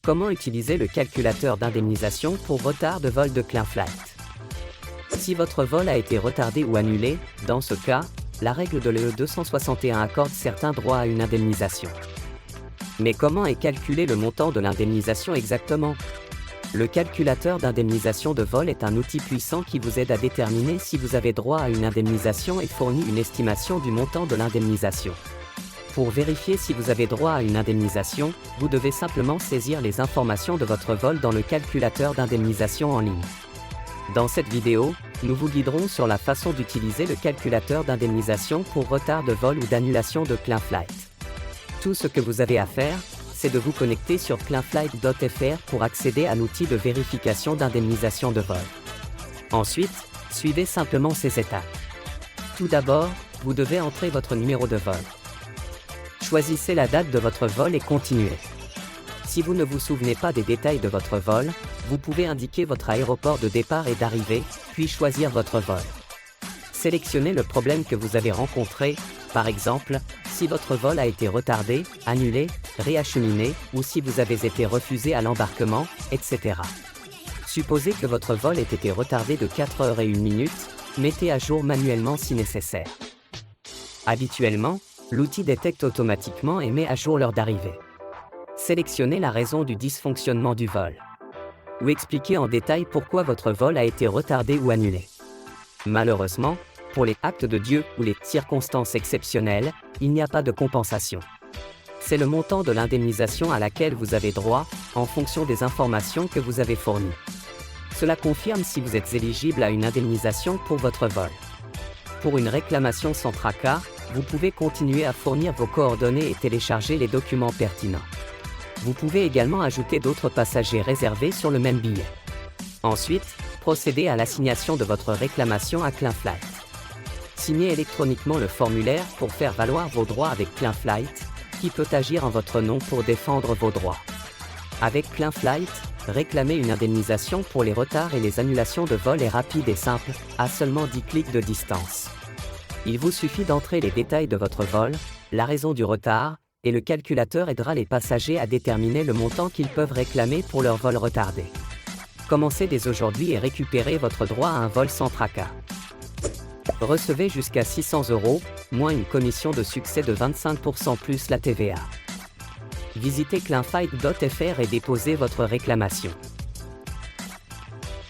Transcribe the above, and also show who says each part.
Speaker 1: Comment utiliser le calculateur d'indemnisation pour retard de vol de CleanFlight? Si votre vol a été retardé ou annulé, dans ce cas, la règle de l'EE 261 accorde certains droits à une indemnisation. Mais comment est calculé le montant de l'indemnisation exactement? Le calculateur d'indemnisation de vol est un outil puissant qui vous aide à déterminer si vous avez droit à une indemnisation et fournit une estimation du montant de l'indemnisation. Pour vérifier si vous avez droit à une indemnisation, vous devez simplement saisir les informations de votre vol dans le calculateur d'indemnisation en ligne. Dans cette vidéo, nous vous guiderons sur la façon d'utiliser le calculateur d'indemnisation pour retard de vol ou d'annulation de CleanFlight. Tout ce que vous avez à faire, c'est de vous connecter sur cleanflight.fr pour accéder à l'outil de vérification d'indemnisation de vol. Ensuite, suivez simplement ces étapes. Tout d'abord, vous devez entrer votre numéro de vol. Choisissez la date de votre vol et continuez. Si vous ne vous souvenez pas des détails de votre vol, vous pouvez indiquer votre aéroport de départ et d'arrivée, puis choisir votre vol. Sélectionnez le problème que vous avez rencontré, par exemple, si votre vol a été retardé, annulé, réacheminé, ou si vous avez été refusé à l'embarquement, etc. Supposez que votre vol ait été retardé de 4 heures et 1 minute, mettez à jour manuellement si nécessaire. Habituellement, l'outil détecte automatiquement et met à jour l'heure d'arrivée. Sélectionnez la raison du dysfonctionnement du vol. Ou expliquez en détail pourquoi votre vol a été retardé ou annulé. Malheureusement, pour les actes de Dieu ou les circonstances exceptionnelles, il n'y a pas de compensation. C'est le montant de l'indemnisation à laquelle vous avez droit, en fonction des informations que vous avez fournies. Cela confirme si vous êtes éligible à une indemnisation pour votre vol. Pour une réclamation sans tracas, vous pouvez continuer à fournir vos coordonnées et télécharger les documents pertinents. Vous pouvez également ajouter d'autres passagers réservés sur le même billet. Ensuite, procédez à l'assignation de votre réclamation à CleanFlight. Signez électroniquement le formulaire pour faire valoir vos droits avec CleanFlight, qui peut agir en votre nom pour défendre vos droits. Avec CleanFlight, réclamer une indemnisation pour les retards et les annulations de vol est rapide et simple, à seulement 10 clics de distance. Il vous suffit d'entrer les détails de votre vol, la raison du retard, et le calculateur aidera les passagers à déterminer le montant qu'ils peuvent réclamer pour leur vol retardé. Commencez dès aujourd'hui et récupérez votre droit à un vol sans tracas. Recevez jusqu'à 600 €, moins une commission de succès de 25% plus la TVA. Visitez cleanflight.fr et déposez votre réclamation.